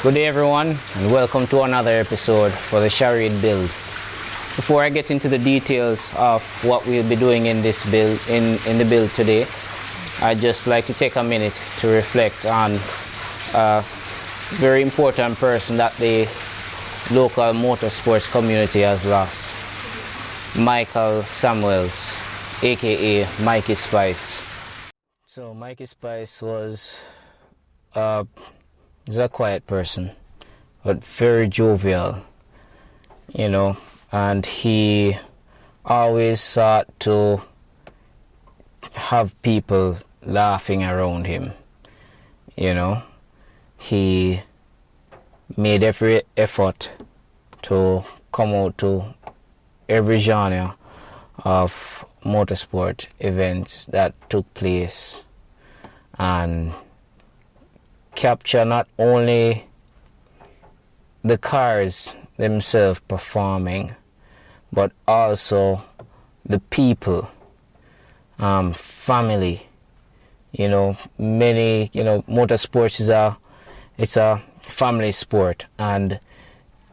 Good day everyone, and welcome to another episode for the Charade build. Before I get into the details of what we'll be doing in this build, in the build today, I'd just like to take a minute to reflect on a very important person that the local motorsports community has lost. Michael Samuels, aka Mikey Spice. So Mikey Spice was he's a quiet person, but very jovial, and he always sought to have people laughing around him. He made every effort to come out to every genre of motorsport events that took place and capture not only the cars themselves performing, but also the people, family. Motorsports is a family sport, and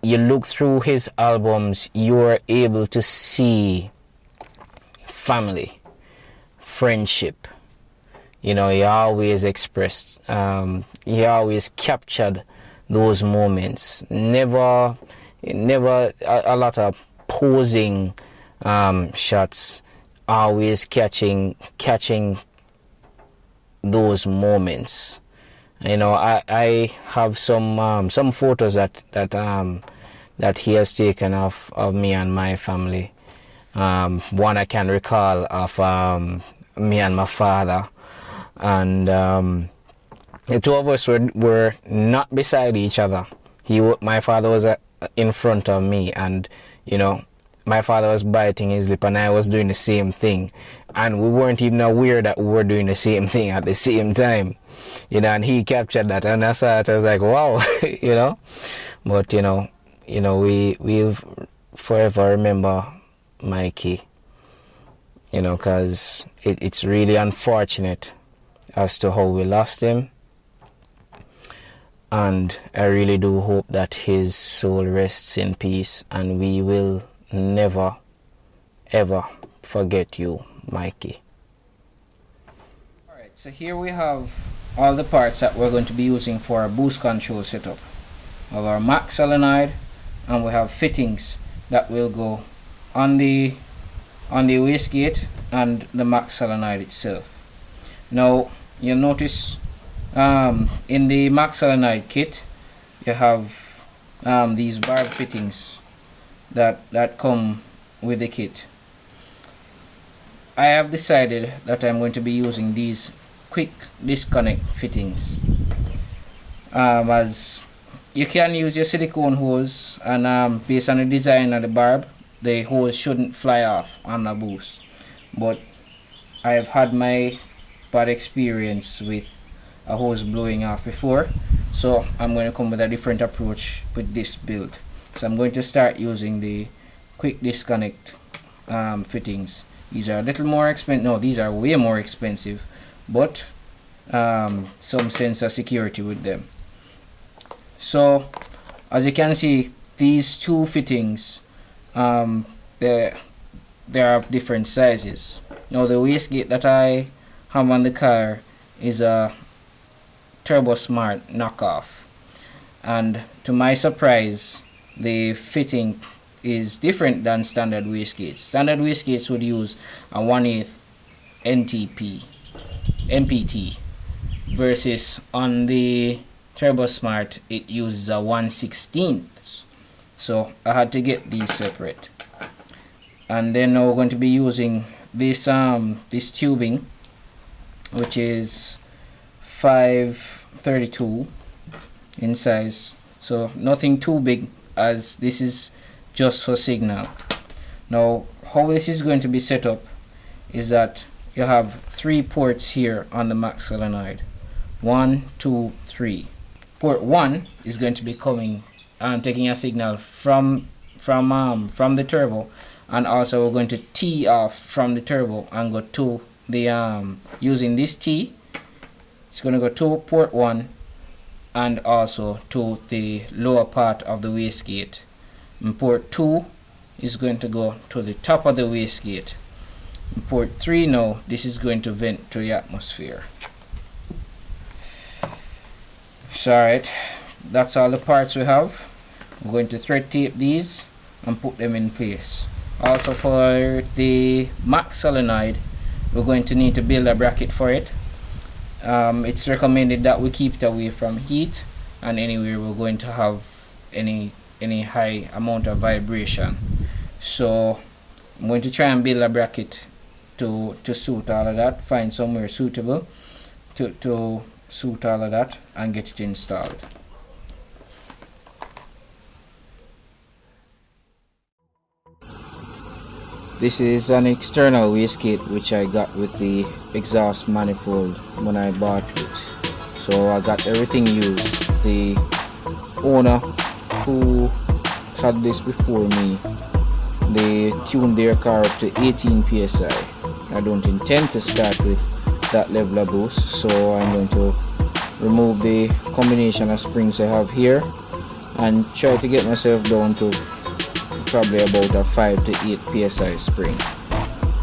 you look through his albums, you are able to see family, friendship. He always expressed, he always captured those moments. Never a lot of posing shots, always catching those moments. I have some photos that he has taken of me and my family. One I can recall of me and my father. And the two of us were not beside each other. My father was in front of me, and my father was biting his lip, and I was doing the same thing, and we weren't even aware that we were doing the same thing at the same time. And he captured that, and I saw it. I was like, wow, But we'll forever remember Mikey, because it's really unfortunate as to how we lost him, and I really do hope that his soul rests in peace, and we will never ever forget you, Mikey. Alright, so here we have all the parts that we're going to be using for our boost control setup. We have our Max solenoid, and we have fittings that will go on the wastegate and the Max solenoid itself. Now you'll notice in the Max solenoid kit you have these barb fittings that come with the kit. I have decided that I'm going to be using these quick disconnect fittings, as you can use your silicone hose, and based on the design of the barb, the hose shouldn't fly off on a boost, but I've had my bad experience with a hose blowing off before, so I'm going to come with a different approach with this build. So I'm going to start using the quick disconnect fittings. These are a little more expensive. No, these are way more expensive, but some sense of security with them. So as you can see, these two fittings, they're of different sizes. Now the wastegate that I have on the car is a Turbo Smart knockoff, and to my surprise, the fitting is different than standard wastegates. Standard wastegates would use a 1/8 MPT, versus on the Turbo Smart it uses a 1/16. So I had to get these separate. And then now we're going to be using this this tubing, which is 532 in size, so nothing too big, as this is just for signal. Now how this is going to be set up is that you have 3 ports here on the Max solenoid. 1, 2, 3. Port 1 is going to be coming and taking a signal from the turbo, and also we're going to tee off from the turbo and go to the using this T. It's going to go to port 1 and also to the lower part of the wastegate. And port 2 is going to go to the top of the wastegate. And port 3 now, this is going to vent to the atmosphere. So alright, that's all the parts we have. We're going to thread tape these and put them in place. Also for the max solenoid, we're going to need to build a bracket for it. It's recommended that we keep it away from heat and anywhere we're going to have any high amount of vibration. So I'm going to try and build a bracket to suit all of that, find somewhere suitable to suit all of that and get it installed. This is an external wastegate which I got with the exhaust manifold when I bought it. So I got everything used. The owner who had this before me, they tuned their car up to 18 psi. I don't intend to start with that level of boost, so I'm going to remove the combination of springs I have here and try to get myself down to probably about a 5 to 8 psi spring.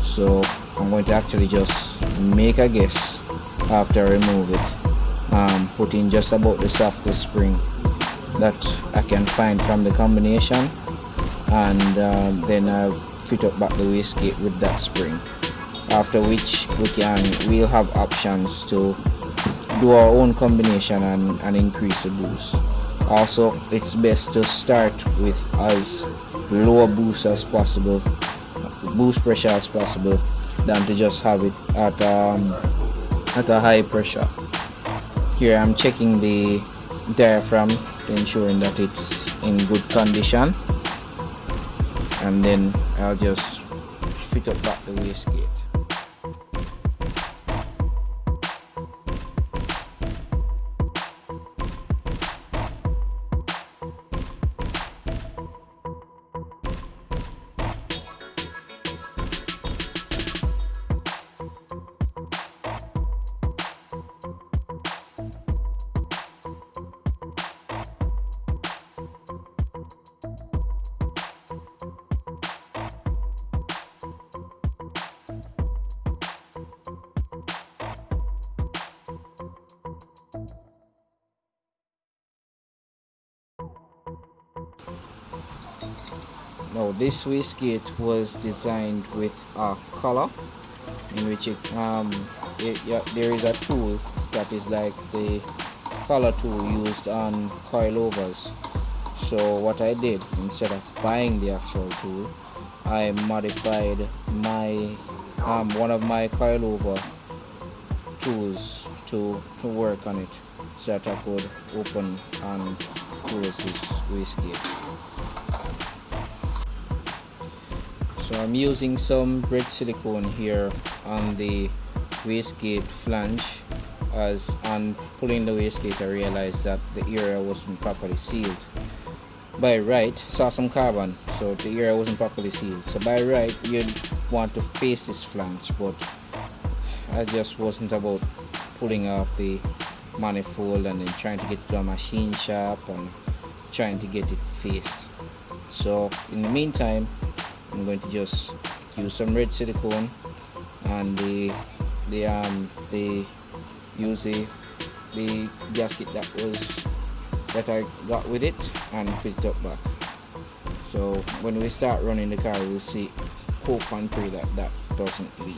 So I'm going to actually just make a guess after I remove it, put in just about the softest spring that I can find from the combination, and then I'll fit up back the wastegate with that spring, after which we'll have options to do our own combination and increase the boost. Also, it's best to start with as low a boost as possible, boost pressure as possible, than to just have it at a high pressure. Here I'm checking the diaphragm to ensuring that it's in good condition, and then I'll just fit up back the wastegate. Now this wastegate was designed with a collar in which there is a tool that is like the collar tool used on coilovers. So what I did, instead of buying the actual tool, I modified my one of my coilover tools to work on it, so that I could open and close this wastegate. So I'm using some red silicone here on the wastegate flange, as on pulling the wastegate I realized that the area wasn't properly sealed. By right, saw some carbon, so the area wasn't properly sealed. So by right, you'd want to face this flange, but I just wasn't about pulling off the manifold and then trying to get to a machine shop and trying to get it faced. So in the meantime, I'm going to just use some red silicone and the gasket that I got with it, and fit it up back. So when we start running the car, we'll see, hope and pray that that doesn't leak.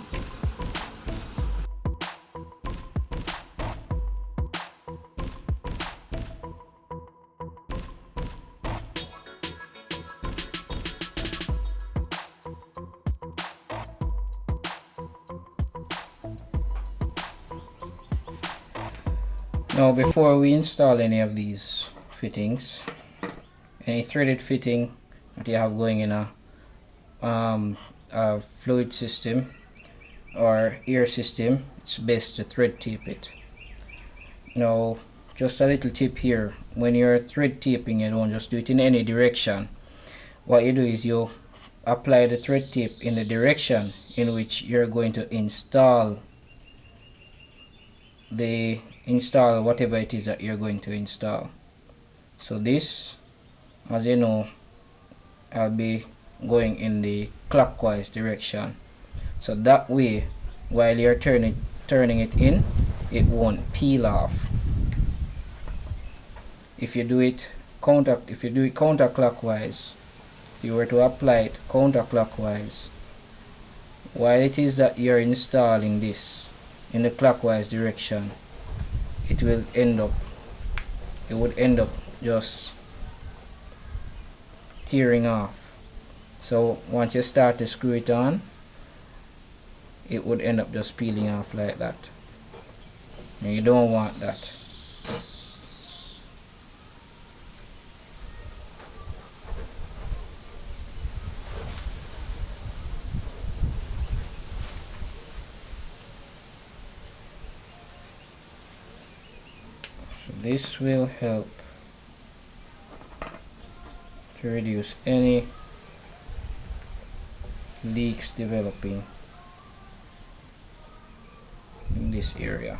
Now before we install any of these fittings, any threaded fitting that you have going in a fluid system or air system, it's best to thread tape it. Now just a little tip here, when you're thread taping, you don't just do it in any direction. What you do is you apply the thread tape in the direction in which you're going to install the install whatever it is that you're going to install. So this, as you know, I'll be going in the clockwise direction, so that way while you're turning it in, it won't peel off. If you do it counterclockwise, if you were to apply it counterclockwise, while it is that you're installing this in the clockwise direction, it would end up just tearing off. So once you start to screw it on, it would end up just peeling off like that, and you don't want that. So this will help to reduce any leaks developing in this area.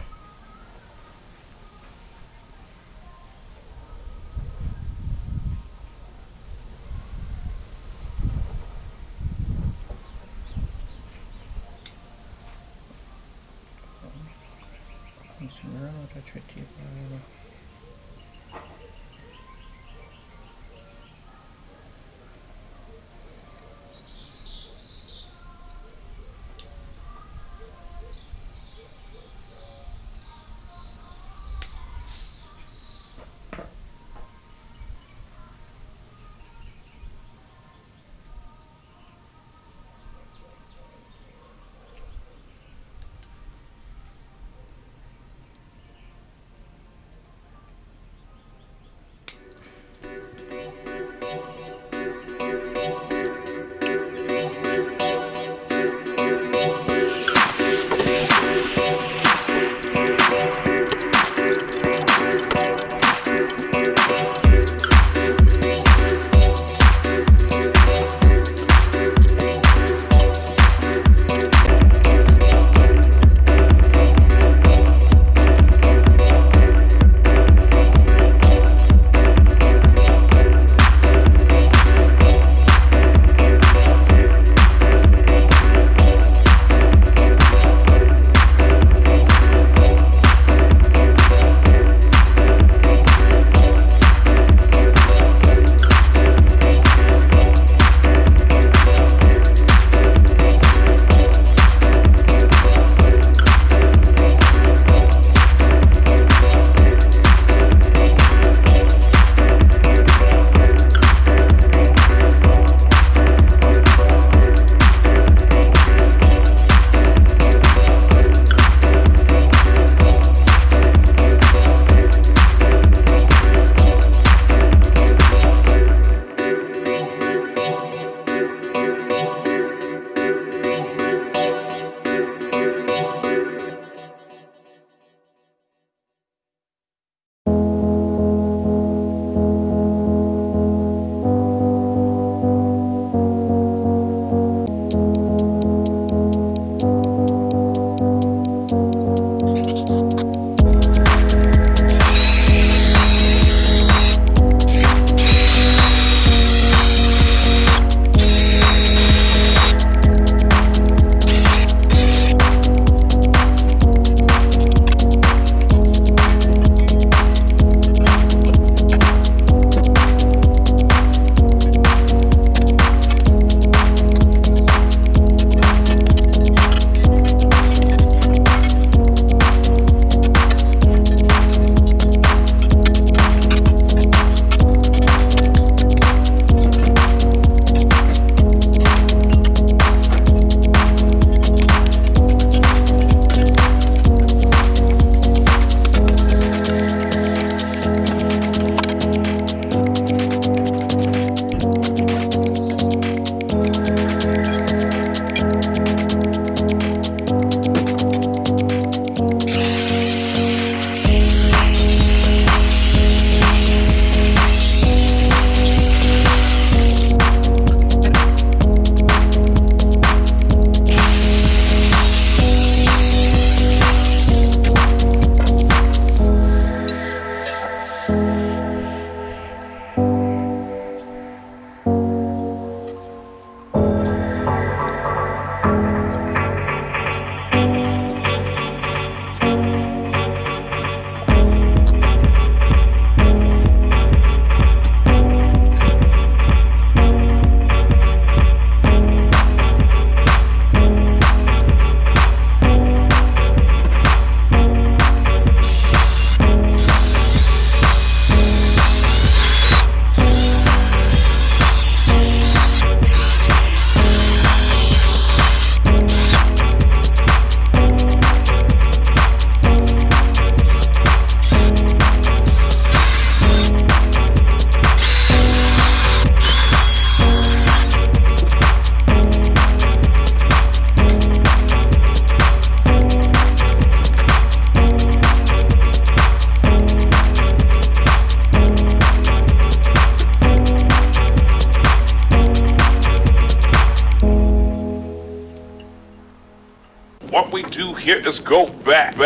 we do here is go back.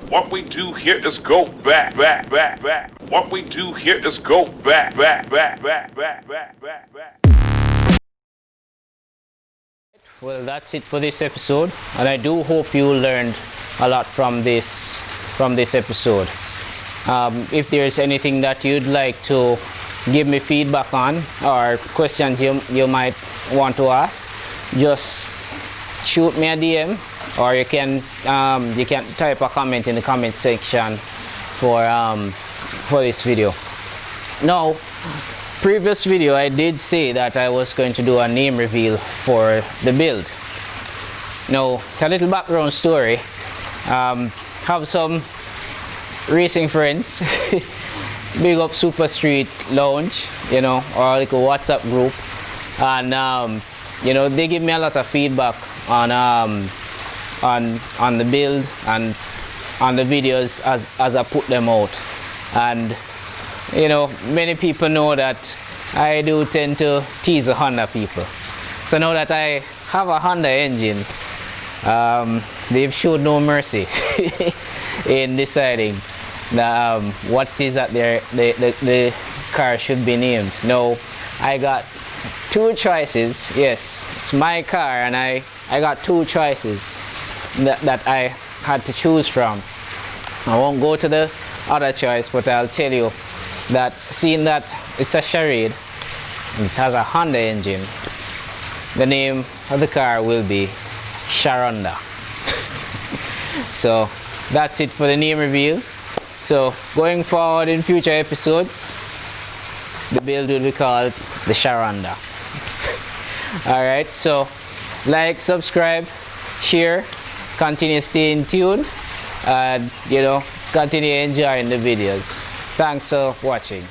What we do here is go back. What we do here is go back. Well, that's it for this episode, and I do hope you learned a lot from this episode. If there's anything that you'd like to give me feedback on, or questions you might want to ask, just shoot me a DM, or you can type a comment in the comment section for this video. Now, previous video I did say that I was going to do a name reveal for the build. Now, a little background story. Have some racing friends, big up Super Street Lounge, you know, or like a WhatsApp group, and you know, they give me a lot of feedback on the build and on the videos as I put them out. And you know, many people know that I do tend to tease the Honda people. So now that I have a Honda engine, they've showed no mercy in deciding what is that the car should be named. No, I got two choices. Yes, it's my car, and I got two choices that I had to choose from. I won't go to the other choice, but I'll tell you that, seeing that it's a Charade, it has a Honda engine, the name of the car will be Sharonda. So that's it for the name reveal. So going forward in future episodes, the build will be called the Sharonda. Alright, so like, subscribe, share, continue staying tuned, and you know, continue enjoying the videos. Thanks for watching.